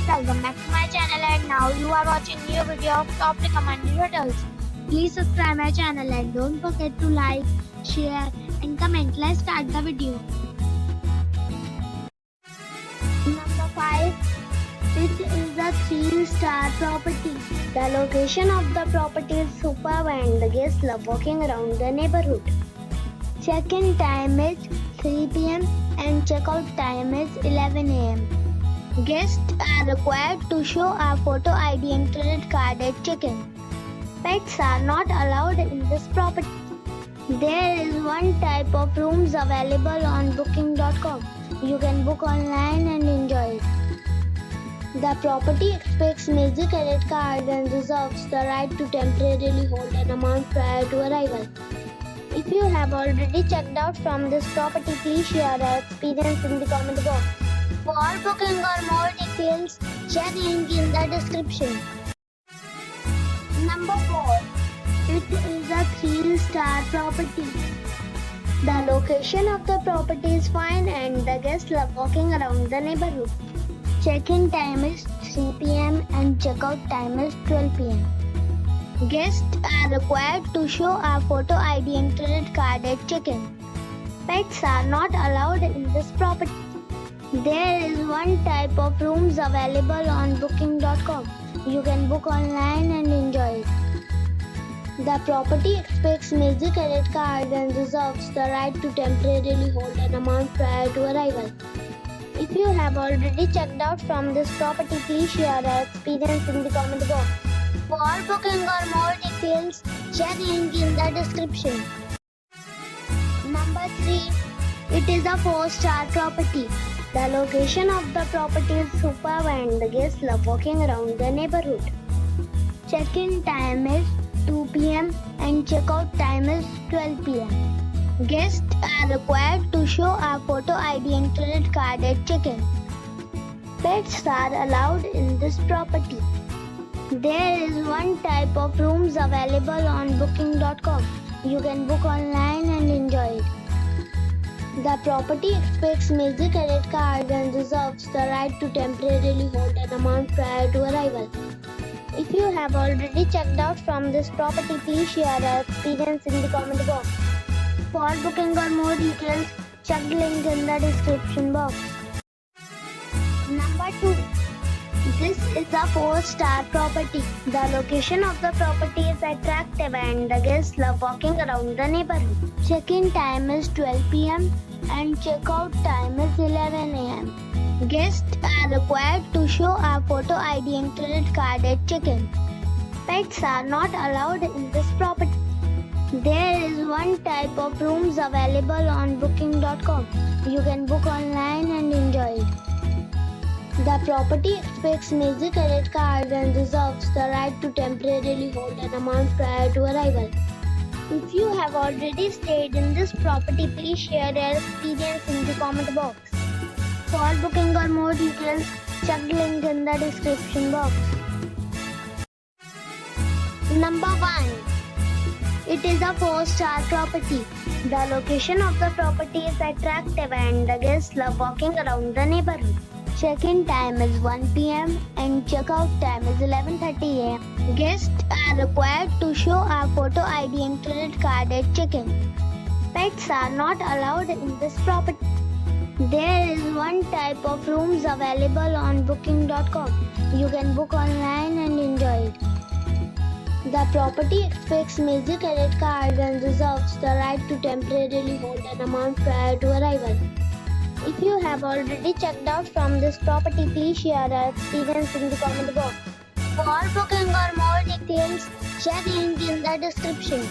welcome back to my channel, and now you are watching new video of top recommended hotels. Please subscribe my channel and don't forget to like, share and comment. Let's start the video. Number 5. It is a 3-star property. The location of the property is superb and the guests love walking around the neighborhood. Check-in time is 3 p.m. and check-out time is 11 a.m. Guests are required to show a photo ID and credit card at check-in. Pets are not allowed in this property. There is one type of rooms available on booking.com. You can book online and enjoy it. The property expects major credit card and reserves the right to temporarily hold an amount prior to arrival. If you have already checked out from this property, please share your experience in the comment box. For booking or more details, check link in the description. Number 4. It is a 3-star property. The location of the property is fine and the guests love walking around the neighborhood. Check-in time is 3 p.m. and check-out time is 12 p.m. Guests are required to show a photo ID and credit card at check-in. Pets are not allowed in this property. There is one type of rooms available on booking.com. You can book online and enjoy it. The property expects major credit card and reserves the right to temporarily hold an amount prior to arrival. If you have already checked out from this property, please share your experience in the comment box. For booking or more details, check link in the description. Number 3. It is a 4-star property. The location of the property is superb and the guests love walking around the neighborhood. Check-in time is 2 p.m. and check-out time is 12 p.m. Guests are required to show a photo ID and credit card at check-in. Pets are allowed in this property. There is one type of rooms available on booking.com. You can book online and enjoy it. The property expects major credit card and reserves the right to temporarily hold an amount prior to arrival. If you have already checked out from this property, please share your experience in the comment box. For booking or more details, check the link in the description box. Number 2. This is a 4-star property. The location of the property is attractive and the guests love walking around the neighborhood. Check-in time is 12 p.m. and check-out time is 11 a.m. Guests are required to show a photo ID and credit card at check-in. Pets are not allowed in this property. There is one type of rooms available on booking.com. You can book online and enjoy it. The property expects major credit card and reserves the right to temporarily hold an amount prior to arrival. If you have already stayed in this property, please share your experience in the comment box. For booking or more details, check the link in the description box. Number 1. It is a 4-star property. The location of the property is attractive and the guests love walking around the neighborhood. Check-in time is 1 p.m. and check-out time is 11:30 a.m. Guests are required to show a photo ID and credit card at check-in. Pets are not allowed in this property. There is one type of rooms available on booking.com. You can book online and enjoy it. The property expects major credit card and reserves the right to temporarily hold an amount prior to arrival. If you have already checked out from this property, please share your experience in the comment box. For booking or more details, check link in the description.